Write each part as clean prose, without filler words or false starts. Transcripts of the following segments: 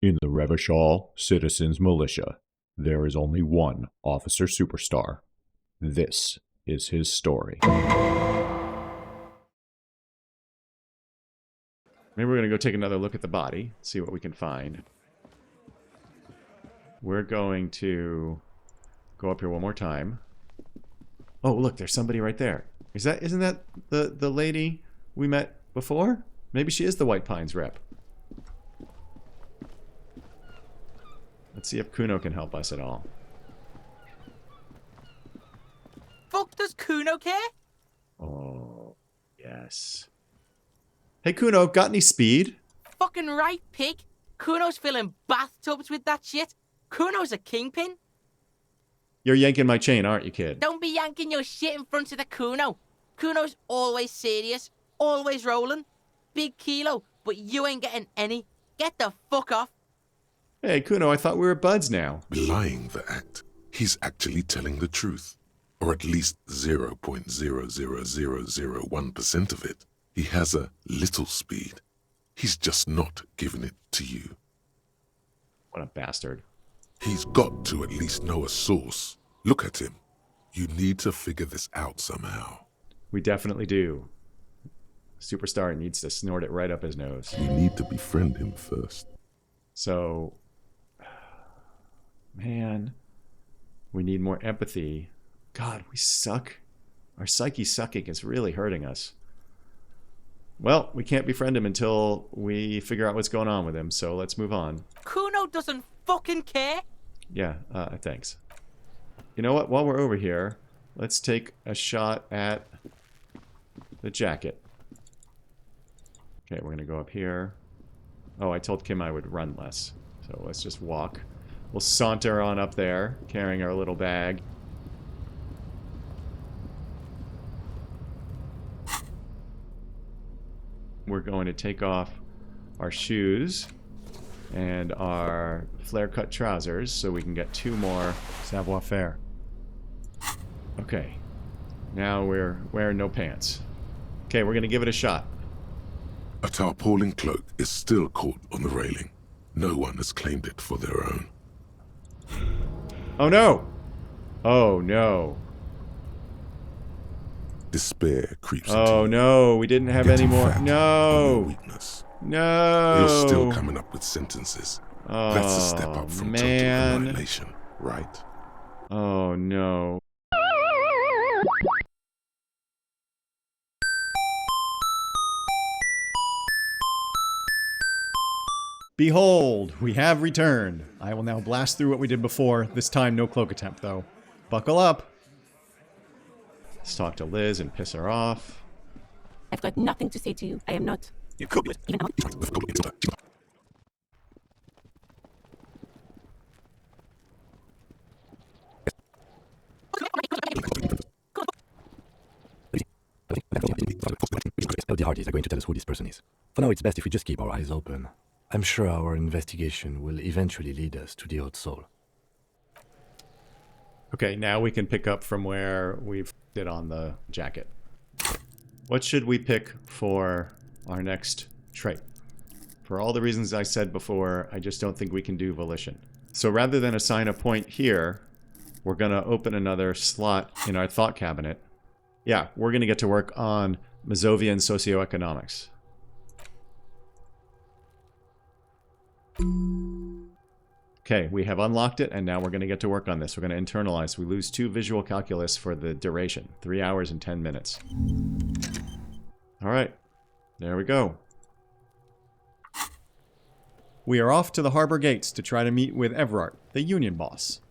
In the Revachol Citizens Militia, there is only one officer superstar. This is his story. Maybe we're going to go take another look at the body, see what we can find. We're going to go up here one more time. Oh, look, there's somebody right there. Isn't that the lady we met before? Maybe she is the White Pines rep. Let's see if Kuno can help us at all. Fuck does Kuno care? Oh, yes. Hey, Kuno, got any speed? Fucking right, pig. Kuno's filling bathtubs with that shit. Kuno's a kingpin. You're yanking my chain, aren't you, kid? Don't be yanking your shit in front of the Kuno. Kuno's always serious, always rolling. Big kilo, but you ain't getting any. Get the fuck off. Hey, Kuno, I thought we were buds now. Belying the act, he's actually telling the truth. Or at least 0.00001% of it. He has a little speed. He's just not giving it to you. What a bastard. He's got to at least know a source. Look at him. You need to figure this out somehow. We definitely do. Superstar needs to snort it right up his nose. You need to befriend him first. So, man, we need more empathy. God, we suck. Our psyche sucking is really hurting us. Well, we can't befriend him until we figure out what's going on with him, so let's move on. Kuno doesn't fucking care. Yeah, thanks. You know what? While we're over here, let's take a shot at the jacket. Okay, we're going to go up here. Oh, I told Kim I would run less. So let's just walk. We'll saunter on up there, carrying our little bag. We're going to take off our shoes and our flare-cut trousers so we can get 2 more savoir faire. Okay. Now we're wearing no pants. Okay, we're going to give it a shot. A tarpaulin cloak is still caught on the railing. No one has claimed it for their own. Oh no! Oh no. Despair creeps into Oh you. no, we didn't have any Getting more. fat on your No! weakness. No! You're still coming up with sentences. Oh, That's a step up from total man. annihilation, right? Oh no. Behold, we have returned. I will now blast through what we did before. This time, no cloak attempt, though. Buckle up. Let's talk to Liz and piss her off. I've got nothing to say to you. I am not. You could be. Even The Hardys are going to tell us who this person is. For now, it's best if we just keep our eyes open. I'm sure our investigation will eventually lead us to the Haute Soul. Okay, now we can pick up from where we've did on the jacket. What should we pick for our next trait? For all the reasons I said before, I just don't think we can do volition. So rather than assign a point here, we're going to open another slot in our thought cabinet. Yeah, we're going to get to work on Mazovian socioeconomics. Okay, we have unlocked it, and now we're going to get to work on this. We're going to internalize. We lose 2 visual calculus for the duration. 3 hours and 10 minutes. Alright, there we go. We are off to the harbor gates to try to meet with Everard, the union boss.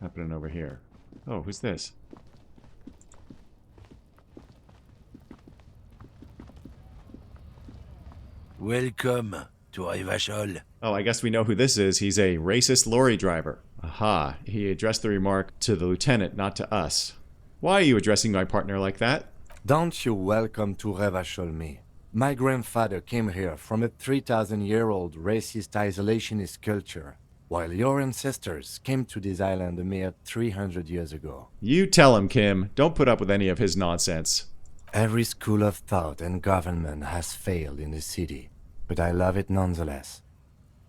Happening over here. Oh, who's this? Welcome to Revachol. Oh, I guess we know who this is. He's a racist lorry driver. Aha, he addressed the remark to the lieutenant, not to us. Why are you addressing my partner like that? Don't you welcome to Revachol me. My grandfather came here from a 3,000-year-old racist isolationist culture, while your ancestors came to this island a mere 300 years ago. You tell him, Kim. Don't put up with any of his nonsense. Every school of thought and government has failed in the city, but I love it nonetheless.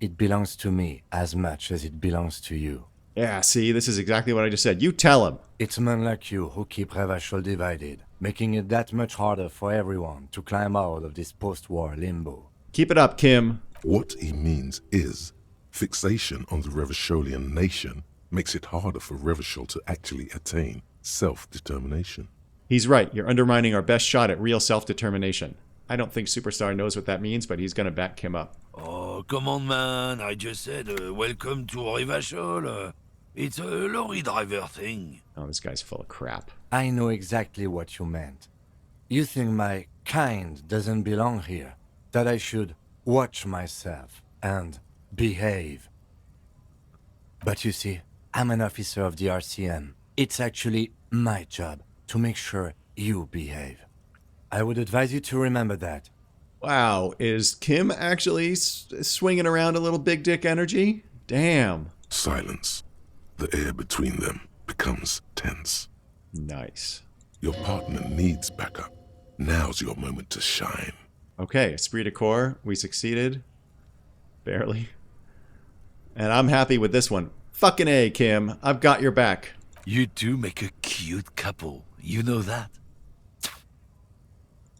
It belongs to me as much as it belongs to you. Yeah, see, this is exactly what I just said. You tell him. It's men like you who keep Revachol divided, making it that much harder for everyone to climb out of this post-war limbo. Keep it up, Kim. What he means is, fixation on the Revacholian nation makes it harder for Revachol to actually attain self-determination. He's right. You're undermining our best shot at real self-determination. I don't think Superstar knows what that means, but he's gonna back Kim up. Oh, come on, man. I just said, welcome to Revachol. It's a lorry driver thing. Oh, this guy's full of crap. I know exactly what you meant. You think my kind doesn't belong here, that I should watch myself and behave. But you see, I'm an officer of the RCM. It's actually my job to make sure you behave. I would advise you to remember that. Wow, is Kim actually swinging around a little big dick energy? Damn. Silence. The air between them becomes tense. Nice. Your partner needs backup. Now's your moment to shine. Okay, esprit de corps, we succeeded. Barely. And I'm happy with this one. Fucking A, Kim. I've got your back. You two make a cute couple. You know that?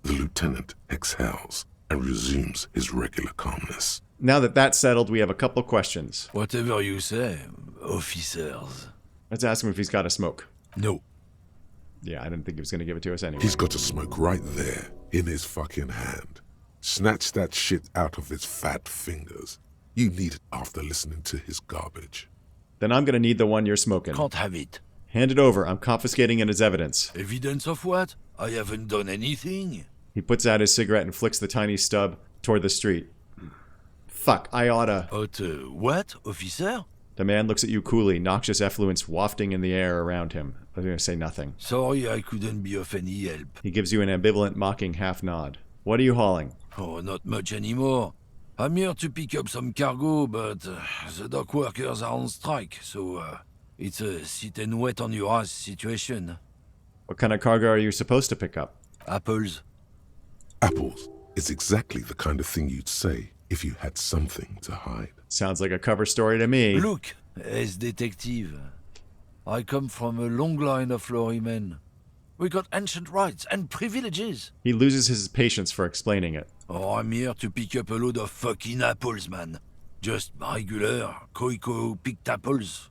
The lieutenant exhales and resumes his regular calmness. Now that that's settled, we have a couple questions. Whatever you say, officers. Let's ask him if he's got a smoke. No. Yeah, I didn't think he was going to give it to us anyway. He's got a smoke right there in his fucking hand. Snatch that shit out of his fat fingers. You need it after listening to his garbage. Then I'm going to need the one you're smoking. Can't have it. Hand it over. I'm confiscating it as evidence. Evidence of what? I haven't done anything. He puts out his cigarette and flicks the tiny stub toward the street. Fuck, I oughta... What, officer? The man looks at you coolly, noxious effluence wafting in the air around him. I'm going to say nothing. Sorry I couldn't be of any help. He gives you an ambivalent, mocking half nod. What are you hauling? Oh, not much anymore. I'm here to pick up some cargo, but the dock workers are on strike, so it's a sit and wait on your ass situation. What kind of cargo are you supposed to pick up? Apples. Apples is exactly the kind of thing you'd say if you had something to hide. Sounds like a cover story to me. Look, as detective, I come from a long line of lorrymen. We got ancient rights and privileges. He loses his patience for explaining it. Oh, I'm here to pick up a load of fucking apples, man. Just regular, Koiko picked apples.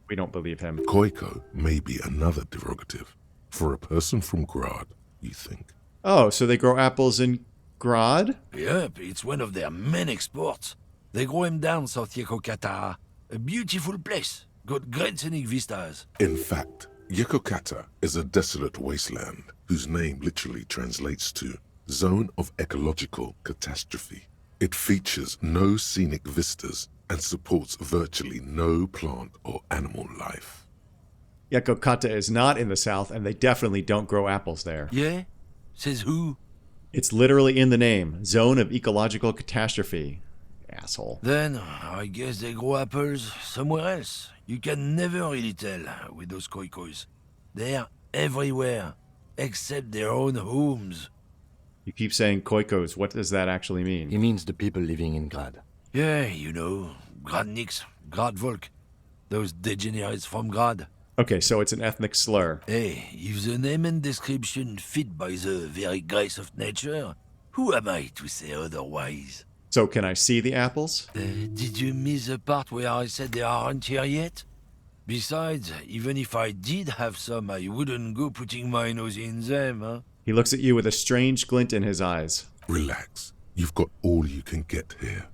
We don't believe him. Koiko may be another derogative. For a person from Grad, you think. Oh, so they grow apples in Grad? Yep, it's one of their main exports. They grow them down South Yekokata. A beautiful place. Got great scenic vistas. In fact, Yekokata is a desolate wasteland whose name literally translates to Zone of Ecological Catastrophe. It features no scenic vistas and supports virtually no plant or animal life. Yekokata is not in the south, and they definitely don't grow apples there. Yeah? Says who? It's literally in the name. Zone of Ecological Catastrophe. Asshole. Then, I guess they grow apples somewhere else. You can never really tell with those koikos. They're everywhere, except their own homes. You keep saying koikos. What does that actually mean? He means the people living in Grad. Yeah, you know, Gradniks, Gradvolk. Those degenerates from Grad. Okay, so it's an ethnic slur. Hey, if the name and description fit by the very grace of nature, who am I to say otherwise? So can I see the apples? Did you miss the part where I said they aren't here yet? Besides, even if I did have some, I wouldn't go putting my nose in them, huh? He looks at you with a strange glint in his eyes. Relax. You've got all you can get here.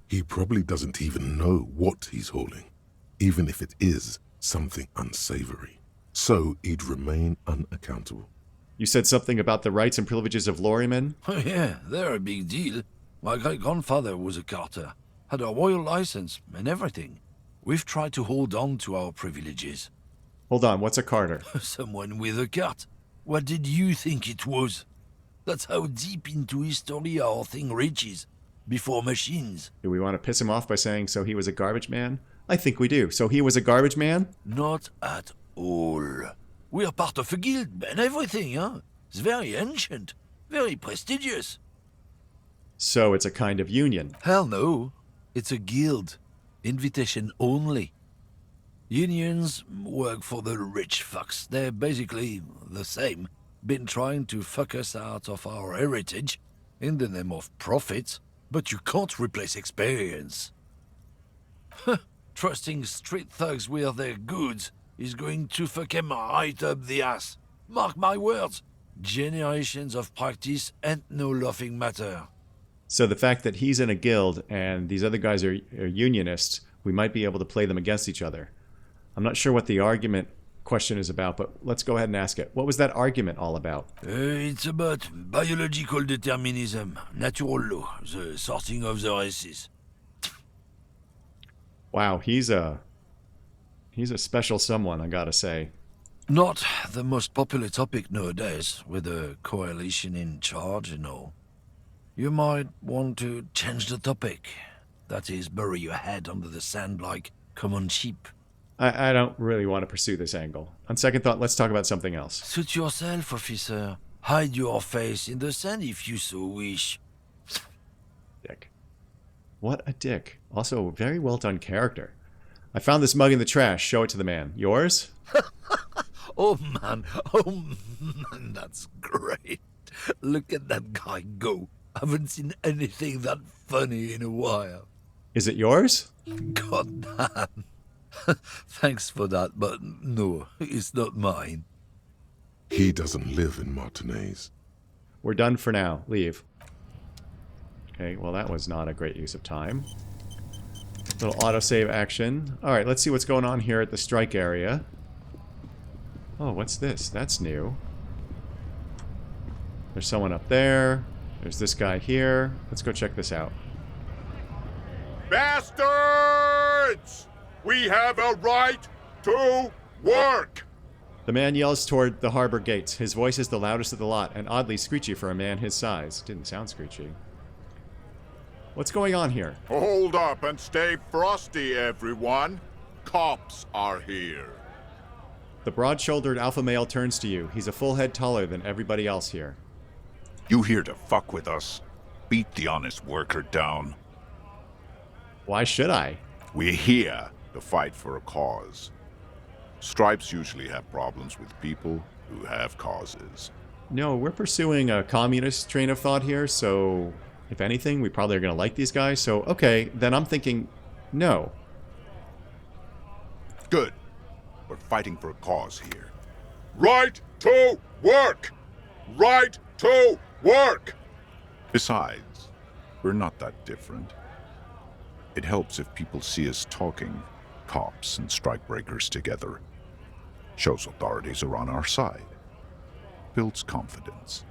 He probably doesn't even know what he's hauling, even if it is something unsavory. So he'd remain unaccountable. You said something about the rights and privileges of lorrymen? Oh yeah, they're a big deal. My great-grandfather was a carter, had a royal license and everything. We've tried to hold on to our privileges. Hold on, what's a carter? Someone with a cart. What did you think it was? That's how deep into history our thing reaches. Before machines. Do we want to piss him off by saying, so he was a garbage man? I think we do. So he was a garbage man? Not at all. We're part of a guild and everything, huh? It's very ancient, very prestigious. So it's a kind of union. Hell no. It's a guild. Invitation only. Unions work for the rich fucks. They're basically the same. Been trying to fuck us out of our heritage in the name of profit, but you can't replace experience. Trusting street thugs with their goods is going to fuck him right up the ass. Mark my words. Generations of practice ain't no laughing matter. So the fact that he's in a guild and these other guys are unionists, we might be able to play them against each other. I'm not sure what the argument question is about, but let's go ahead and ask it. What was that argument all about? It's about biological determinism, natural law, the sorting of the races. Wow, he's a special someone, I gotta say. Not the most popular topic nowadays, with a coalition in charge and all. You might want to change the topic. That is, bury your head under the sand like common sheep. I don't really want to pursue this angle. On second thought, let's talk about something else. Suit yourself, officer. Hide your face in the sand if you so wish. Dick. What a dick. Also, very well done character. I found this mug in the trash. Show it to the man. Yours? Oh man, that's great. Look at that guy go. Haven't seen anything that funny in a while. Is it yours? God damn. Thanks for that, but no, it's not mine. He doesn't live in Martinez. We're done for now. Leave. Okay, well that was not a great use of time. Little autosave action. Alright, let's see what's going on here at the strike area. Oh, what's this? That's new. There's someone up there. There's this guy here. Let's go check this out. Bastards! We have a right to work! The man yells toward the harbor gates. His voice is the loudest of the lot, and oddly screechy for a man his size. Didn't sound screechy. What's going on here? Hold up and stay frosty, everyone. Cops are here. The broad-shouldered alpha male turns to you. He's a full head taller than everybody else here. You here to fuck with us? Beat the honest worker down. Why should I? We're here to fight for a cause. Stripes usually have problems with people who have causes. No, we're pursuing a communist train of thought here, so if anything, we probably are going to like these guys. So, okay, then I'm thinking, no. Good. We're fighting for a cause here. Right to work! Right to work! Besides, we're not that different. It helps if people see us talking, cops and strikebreakers together. Shows authorities are on our side. Builds confidence.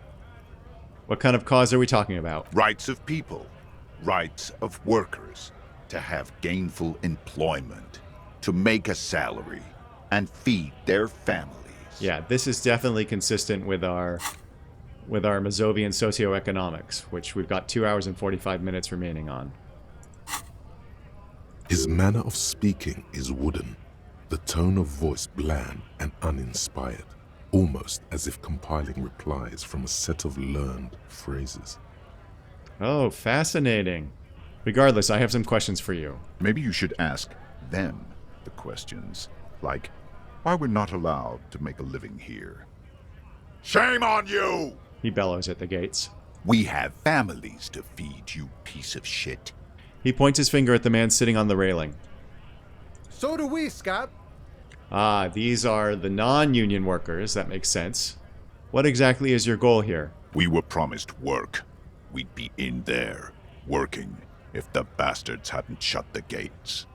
What kind of cause are we talking about? Rights of people. Rights of workers. To have gainful employment. To make a salary. And feed their families. Yeah, this is definitely consistent with our Mazovian socioeconomics, which we've got 2 hours and 45 minutes remaining on. His manner of speaking is wooden, the tone of voice bland and uninspired, almost as if compiling replies from a set of learned phrases. Oh, fascinating. Regardless, I have some questions for you. Maybe you should ask them the questions, like why we're not allowed to make a living here. Shame on you! He bellows at the gates. We have families to feed, you piece of shit. He points his finger at the man sitting on the railing. So do we, Scott. Ah, these are the non-union workers. That makes sense. What exactly is your goal here? We were promised work. We'd be in there, working, if the bastards hadn't shut the gates.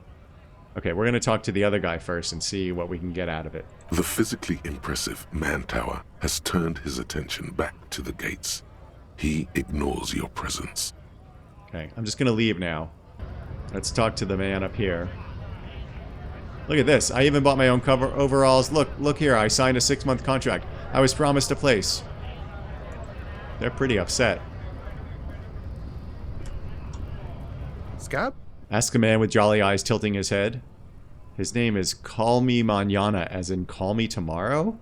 Okay, we're going to talk to the other guy first and see what we can get out of it. The physically impressive man tower has turned his attention back to the gates. He ignores your presence. Okay, I'm just going to leave now. Let's talk to the man up here. Look at this. I even bought my own cover overalls. Look here. I signed a 6-month contract. I was promised a place. They're pretty upset. Scott? Ask a man with jolly eyes tilting his head. His name is Call Me Mañana, as in call me tomorrow?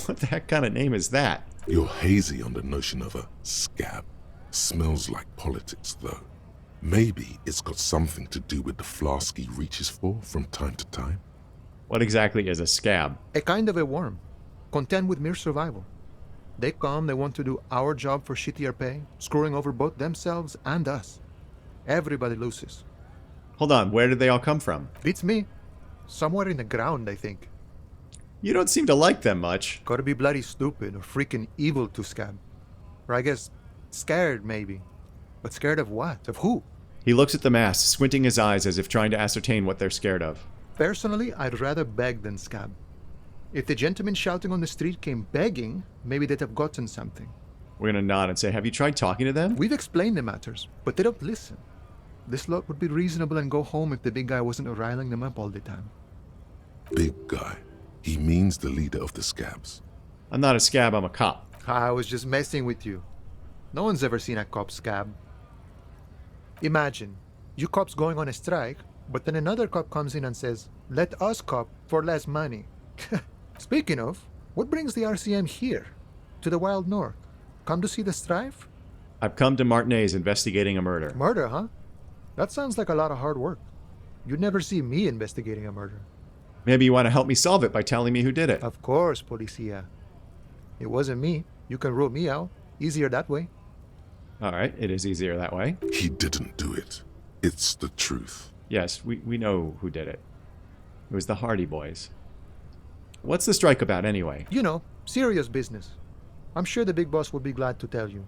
What the heck kind of name is that? You're hazy on the notion of a scab. Smells like politics, though. Maybe it's got something to do with the flask he reaches for from time to time. What exactly is a scab? A kind of a worm, content with mere survival. They come, they want to do our job for shittier pay, screwing over both themselves and us. Everybody loses. Hold on, where did they all come from? Beats me. Somewhere in the ground, I think. You don't seem to like them much. Gotta be bloody stupid or freaking evil to scab. Or I guess scared, maybe. But scared of what? Of who? He looks at the mass, squinting his eyes as if trying to ascertain what they're scared of. Personally, I'd rather beg than scab. If the gentleman shouting on the street came begging, maybe they'd have gotten something. We're gonna nod and say, have you tried talking to them? We've explained the matters, but they don't listen. This lot would be reasonable and go home if the big guy wasn't riling them up all the time. Big guy. He means the leader of the scabs. I'm not a scab, I'm a cop. I was just messing with you. No one's ever seen a cop scab. Imagine, you cops going on a strike, but then another cop comes in and says, let us cop for less money. Speaking of, what brings the RCM here? To the wild north? Come to see the strife? I've come to Martinez investigating a murder. Murder, huh? That sounds like a lot of hard work. You'd never see me investigating a murder. Maybe you want to help me solve it by telling me who did it. Of course, Policia. It wasn't me. You can rule me out. Easier that way. Alright, it is easier that way. He didn't do it. It's the truth. Yes, we know who did it. It was the Hardy Boys. What's the strike about anyway? You know, serious business. I'm sure the big boss would be glad to tell you.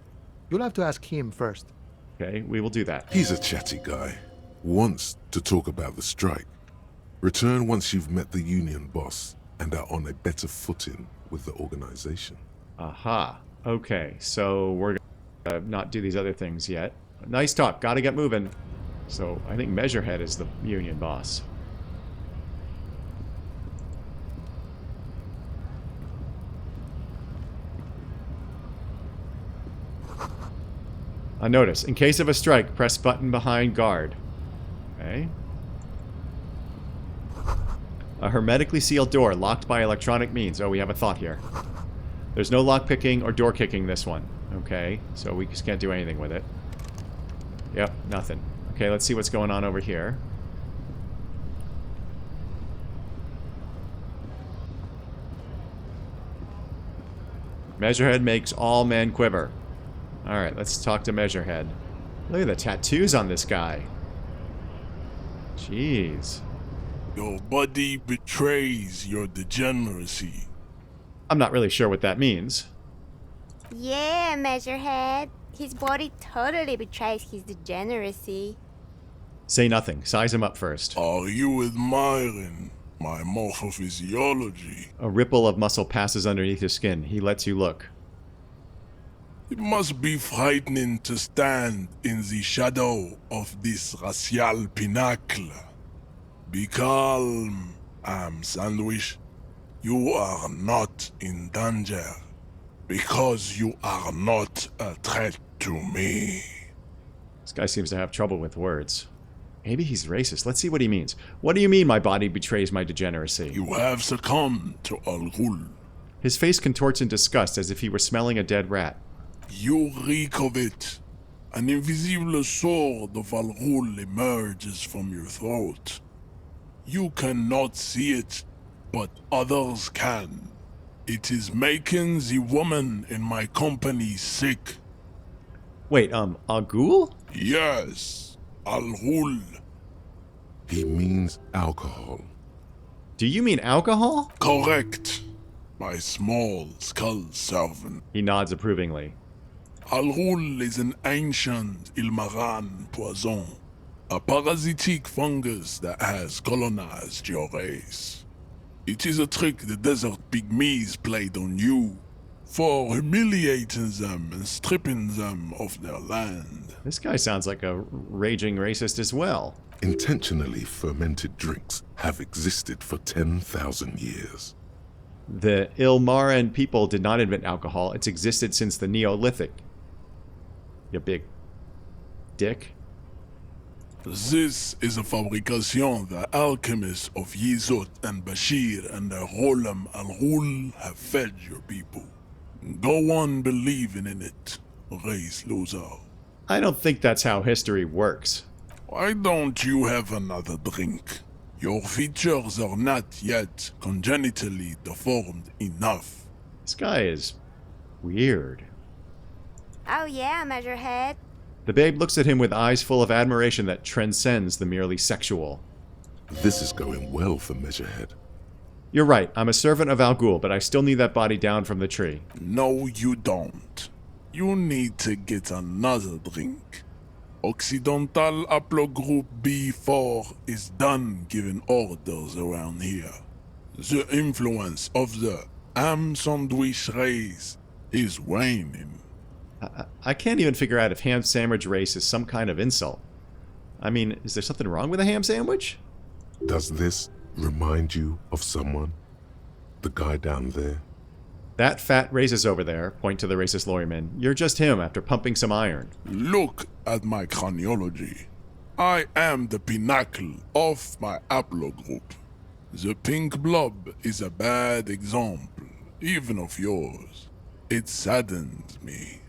You'll have to ask him first. Okay, we will do that. He's a chatty guy. Wants to talk about the strike. Return once you've met the union boss and are on a better footing with the organization. Aha. Okay, so we're gonna not do these other things yet. Nice talk, gotta get moving. So, I think Measurehead is the union boss. A notice. In case of a strike, press button behind guard. Okay. A hermetically sealed door, locked by electronic means. Oh, we have a thought here. There's no lock picking or door kicking this one. Okay, so we just can't do anything with it. Yep, nothing. Okay, let's see what's going on over here. Measurehead makes all men quiver. Alright, let's talk to Measurehead. Look at the tattoos on this guy. Jeez. Your body betrays your degeneracy. I'm not really sure what that means. Yeah, Measurehead. His body totally betrays his degeneracy. Say nothing. Size him up first. Are you admiring my morphophysiology? A ripple of muscle passes underneath his skin. He lets you look. It must be frightening to stand in the shadow of this racial pinnacle. Be calm, Sandwich. You are not in danger, because you are not a threat to me. This guy seems to have trouble with words. Maybe he's racist. Let's see what he means. What do you mean my body betrays my degeneracy? You have succumbed to Al Ghul. His face contorts in disgust as if he were smelling a dead rat. You reek of it. An invisible sword of Al Ghul emerges from your throat. You cannot see it, but others can. It is making the woman in my company sick. Wait, a ghoul? Yes, Al Ghul. He means alcohol. Do you mean alcohol? Correct. My small skull servant. He nods approvingly. Al Ghul is an ancient Ilmaran poison. A parasitic fungus that has colonized your race. It is a trick the desert pygmies played on you for humiliating them and stripping them of their land. This guy sounds like a raging racist as well. Intentionally fermented drinks have existed for 10,000 years. The Ilmaran people did not invent alcohol. It's existed since the Neolithic. You big dick. This is a fabrication the alchemists of Yizot and Bashir and the Rolam Al Ghul have fed your people. Go on believing in it, race loser. I don't think that's how history works. Why don't you have another drink? Your features are not yet congenitally deformed enough. This guy is weird. Oh yeah, Measurehead. The babe looks at him with eyes full of admiration that transcends the merely sexual. This is going well for Measurehead. You're right, I'm a servant of Al Ghul, but I still need that body down from the tree. No, you don't. You need to get another drink. Occidental Haplogroup B4 is done giving orders around here. The influence of the ham sandwich race is waning. I can't even figure out if ham sandwich race is some kind of insult. I mean, is there something wrong with a ham sandwich? Does this remind you of someone? The guy down there? That fat racist over there, point to the racist lawyerman, you're just him after pumping some iron. Look at my craniology. I am the pinnacle of my haplogroup. The pink blob is a bad example, even of yours. It saddens me.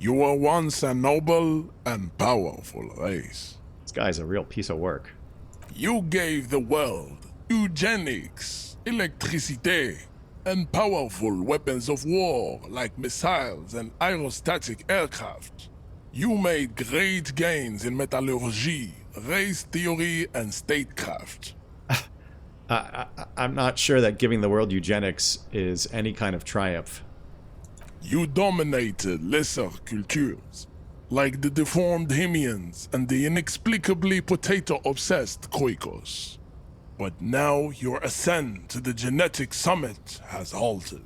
You were once a noble and powerful race. This guy's a real piece of work. You gave the world eugenics, electricity, and powerful weapons of war like missiles and aerostatic aircraft. You made great gains in metallurgy, race theory, and statecraft. I'm not sure that giving the world eugenics is any kind of triumph. You dominated lesser cultures, like the deformed Hemians and the inexplicably potato-obsessed Quakers. But now your ascent to the genetic summit has halted.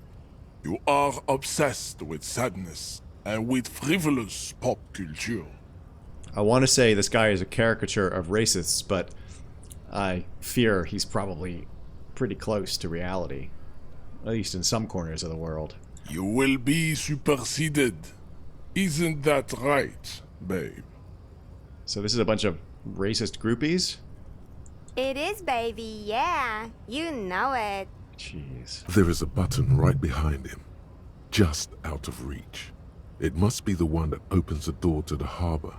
You are obsessed with sadness and with frivolous pop culture. I want to say this guy is a caricature of racists, but I fear he's probably pretty close to reality. At least in some corners of the world. You will be superseded. Isn't that right, babe? So this is a bunch of racist groupies? It is, baby, yeah. You know it. Jeez. There is a button right behind him, just out of reach. It must be the one that opens the door to the harbor.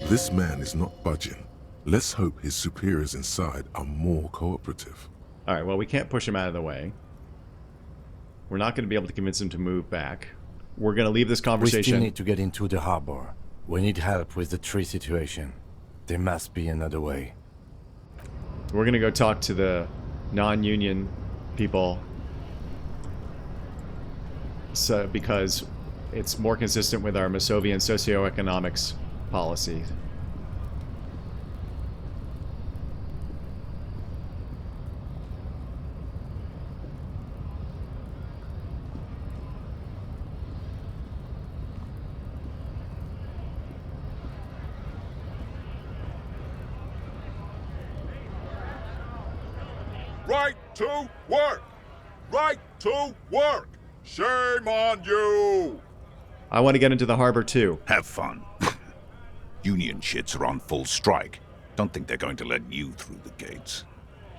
This man is not budging. Let's hope his superiors inside are more cooperative. Alright, well, we can't push him out of the way. We're not going to be able to convince him to move back. We're going to leave this We conversation. still need to get into the harbor. We need help with the tree situation. There must be another way. We're going to go talk to the non-union people. So, because it's more consistent with our Masovian socioeconomics policy. Right to work! Right to work! Shame on you! I want to get into the harbor too. Have fun. Union shits are on full strike. Don't think they're going to let you through the gates.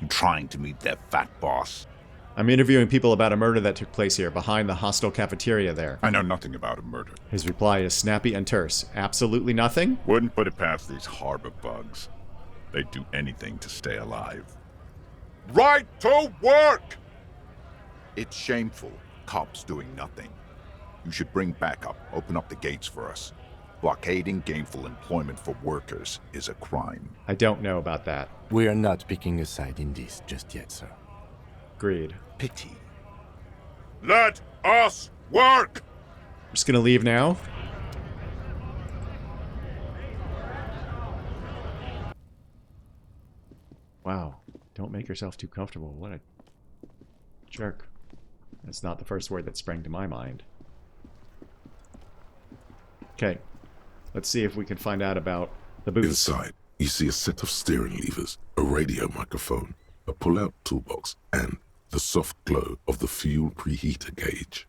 You trying to meet their fat boss? I'm interviewing people about a murder that took place here, behind the hostile cafeteria there. I know nothing about a murder. His reply is snappy and terse. Absolutely nothing? Wouldn't put it past these harbor bugs. They'd do anything to stay alive. Right to work! It's shameful. Cops doing nothing. You should bring backup. Open up the gates for us. Blockading gainful employment for workers is a crime. I don't know about that. We are not picking a side in this just yet, sir. Agreed. Pity. Let us work! I'm just gonna leave now. Wow. Don't make yourself too comfortable. What a jerk. That's not the first word that sprang to my mind. Okay. Let's see if we can find out about the booth. Inside, you see a set of steering levers, a radio microphone, a pull-out toolbox, and the soft glow of the fuel preheater gauge.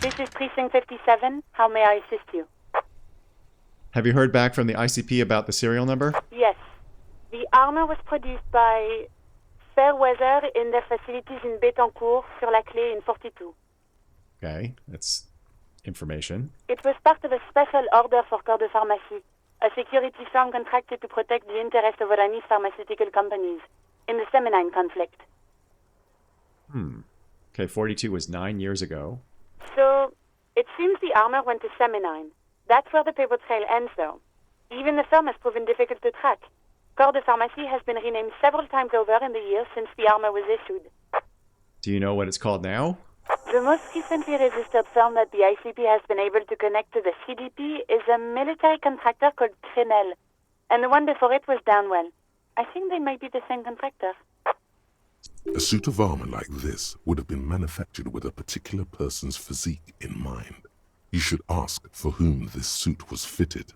This is Precinct 57. How may I assist you? Have you heard back from the ICP about the serial number? Yes. The armor was produced by Fair Weather in their facilities in Betancourt, sur la Clé in 42. Okay, that's information. It was part of a special order for Corps de Pharmacie, a security firm contracted to protect the interests of Oranese pharmaceutical companies in the Semenine conflict. Okay, 42 was 9 years ago. So, it seems the armor went to Semenine. That's where the paper trail ends, though. Even the firm has proven difficult to track. Corps de Pharmacie has been renamed several times over in the years since the armor was issued. Do you know what it's called now? The most recently registered firm that the ICP has been able to connect to the CDP is a military contractor called Crenel, and the one before it was Downwell. I think they might be the same contractor. A suit of armor like this would have been manufactured with a particular person's physique in mind. You should ask for whom this suit was fitted.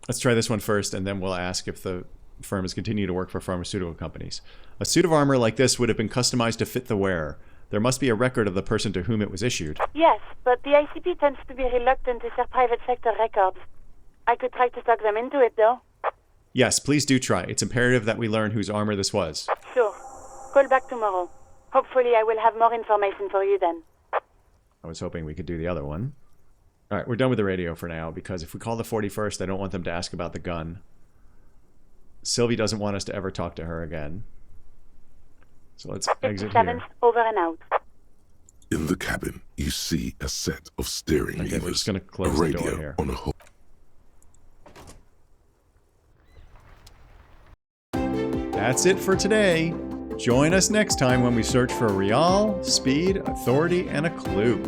Let's try this one first, and then we'll ask if the firm has continued to work for pharmaceutical companies. A suit of armor like this would have been customized to fit the wearer. There must be a record of the person to whom it was issued. Yes, but the ICP tends to be reluctant to share private sector records. I could try to talk them into it, though. Yes, please do try. It's imperative that we learn whose armor this was. Sure. Call back tomorrow. Hopefully I will have more information for you then. I was hoping we could do the other one. All right, we're done with the radio for now, because if we call the 41st, I don't want them to ask about the gun. Sylvie doesn't want us to ever talk to her again. So let's exit 57th, here. over and out. In the cabin, you see a set of steering Okay, we're levers, just gonna a close the door radio here. on a hook. That's it for today. Join us next time when we search for Rial, Speed, Authority, and a clue.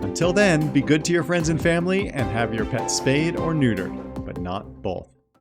Until then, be good to your friends and family and have your pet spayed or neutered, but not both.